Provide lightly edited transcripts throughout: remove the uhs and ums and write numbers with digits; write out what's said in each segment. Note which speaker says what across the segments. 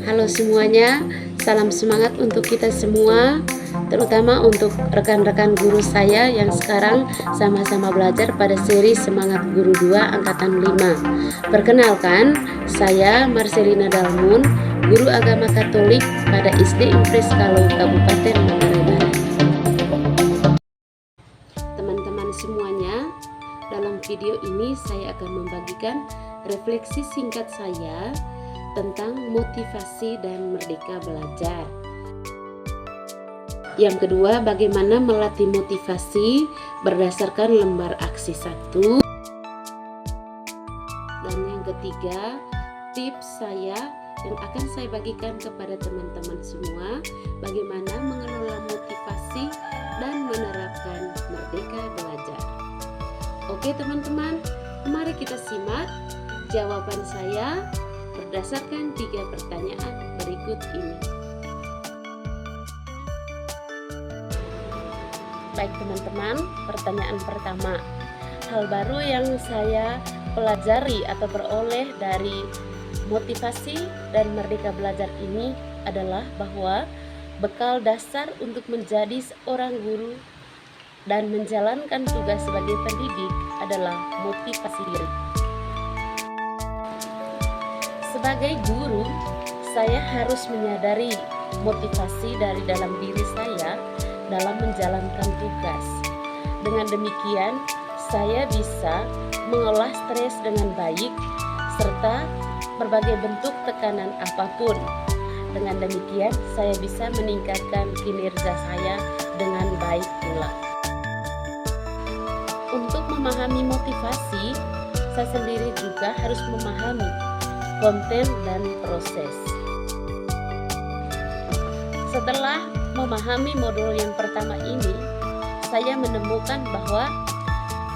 Speaker 1: Halo semuanya, salam semangat untuk kita semua, terutama untuk rekan-rekan guru saya yang sekarang sama-sama belajar pada seri Semangat Guru 2 Angkatan 5. Perkenalkan, saya Marcelina Dalmun, guru agama Katolik pada SD Impres Kalau, Kabupaten Manggarai Barat. Teman-teman semuanya, dalam video ini saya akan membagikan refleksi singkat saya tentang motivasi dan merdeka belajar. Yang kedua, bagaimana melatih motivasi berdasarkan lembar aksi 1. Dan yang ketiga, tips saya yang akan saya bagikan kepada teman-teman semua, bagaimana mengelola motivasi dan menerapkan merdeka belajar. Oke teman-teman, mari kita simak jawaban saya berdasarkan 3 pertanyaan berikut ini. Baik teman-teman, pertanyaan pertama. Hal baru yang saya pelajari atau peroleh dari motivasi dan merdeka belajar ini adalah bahwa bekal dasar untuk menjadi seorang guru dan menjalankan tugas sebagai pendidik adalah motivasi diri. Sebagai guru, saya harus menyadari motivasi dari dalam diri saya dalam menjalankan tugas. Dengan demikian, saya bisa mengolah stres dengan baik serta berbagai bentuk tekanan apapun. Dengan demikian, saya bisa meningkatkan kinerja saya dengan baik pula. Untuk memahami motivasi, saya sendiri juga harus memahami konten dan proses. Setelah memahami modul yang pertama ini, saya menemukan bahwa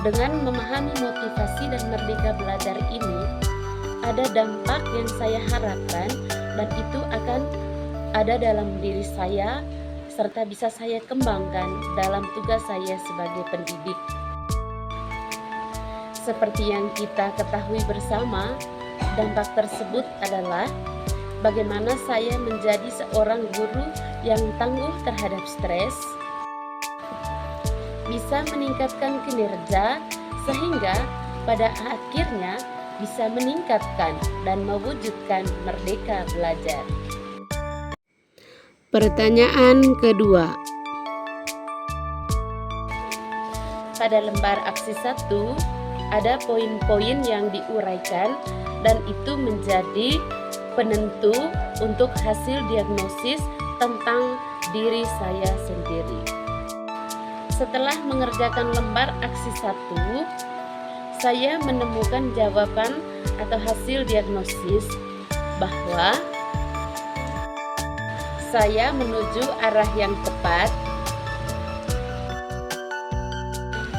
Speaker 1: dengan memahami motivasi dan merdeka belajar ini, ada dampak yang saya harapkan dan itu akan ada dalam diri saya serta bisa saya kembangkan dalam tugas saya sebagai pendidik. Seperti yang kita ketahui bersama, dampak tersebut adalah bagaimana saya menjadi seorang guru yang tangguh terhadap stres, bisa meningkatkan kinerja sehingga pada akhirnya bisa meningkatkan dan mewujudkan merdeka belajar. Pertanyaan kedua. Pada lembar aksi 1 ada poin-poin yang diuraikan dan itu menjadi penentu untuk hasil diagnosis tentang diri saya sendiri. Setelah mengerjakan lembar aksi 1, saya menemukan jawaban atau hasil diagnosis bahwa saya menuju arah yang tepat.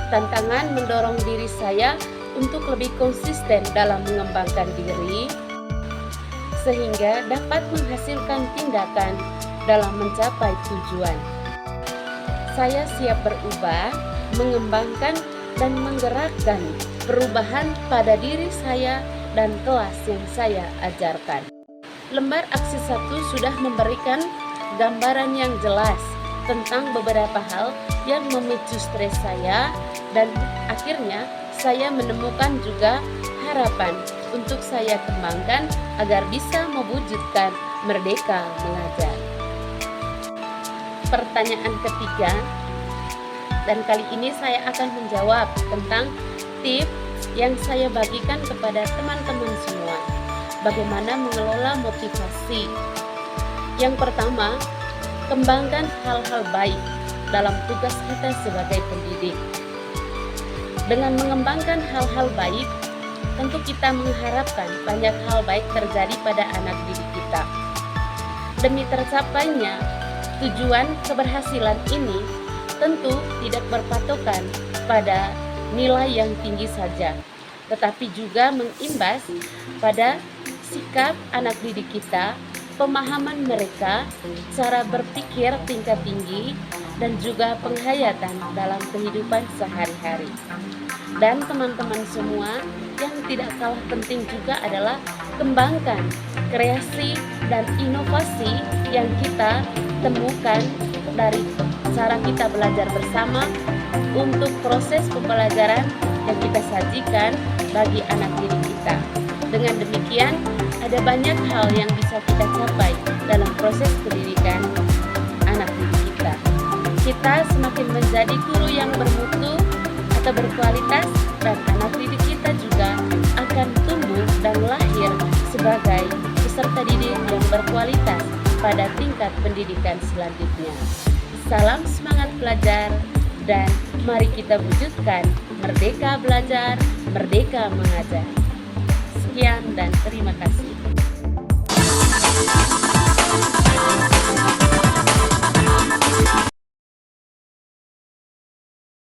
Speaker 1: Tantangan mendorong diri saya untuk lebih konsisten dalam mengembangkan diri, sehingga dapat menghasilkan tindakan dalam mencapai tujuan. Saya siap berubah, mengembangkan dan menggerakkan perubahan pada diri saya dan kelas yang saya ajarkan. Lembar aksi 1 sudah memberikan gambaran yang jelas tentang beberapa hal yang memicu stres saya dan akhirnya saya menemukan juga harapan untuk saya kembangkan agar bisa mewujudkan merdeka belajar. Pertanyaan ketiga, dan kali ini saya akan menjawab tentang tips yang saya bagikan kepada teman-teman semua. Bagaimana mengelola motivasi? Yang pertama, kembangkan hal-hal baik dalam tugas kita sebagai pendidik. Dengan mengembangkan hal-hal baik, tentu kita mengharapkan banyak hal baik terjadi pada anak didik kita. Demi tercapainya tujuan keberhasilan ini tentu tidak berpatokan pada nilai yang tinggi saja, tetapi juga mengimbas pada sikap anak didik kita, pemahaman mereka, cara berpikir tingkat tinggi, dan juga penghayatan dalam kehidupan sehari-hari. Dan teman-teman semua, yang tidak kalah penting juga adalah kembangkan kreasi dan inovasi yang kita temukan dari cara kita belajar bersama untuk proses pembelajaran yang kita sajikan bagi anak didik kita. Dengan demikian, ada banyak hal yang bisa kita capai dalam proses pendidikan anak didik kita. Kita semakin menjadi guru yang bermutu atau berkualitas, dan anak didik kita juga akan tumbuh dan lahir sebagai peserta didik yang berkualitas pada tingkat pendidikan selanjutnya. Salam semangat belajar, dan mari kita wujudkan merdeka belajar, merdeka mengajar. Sekian dan terima kasih.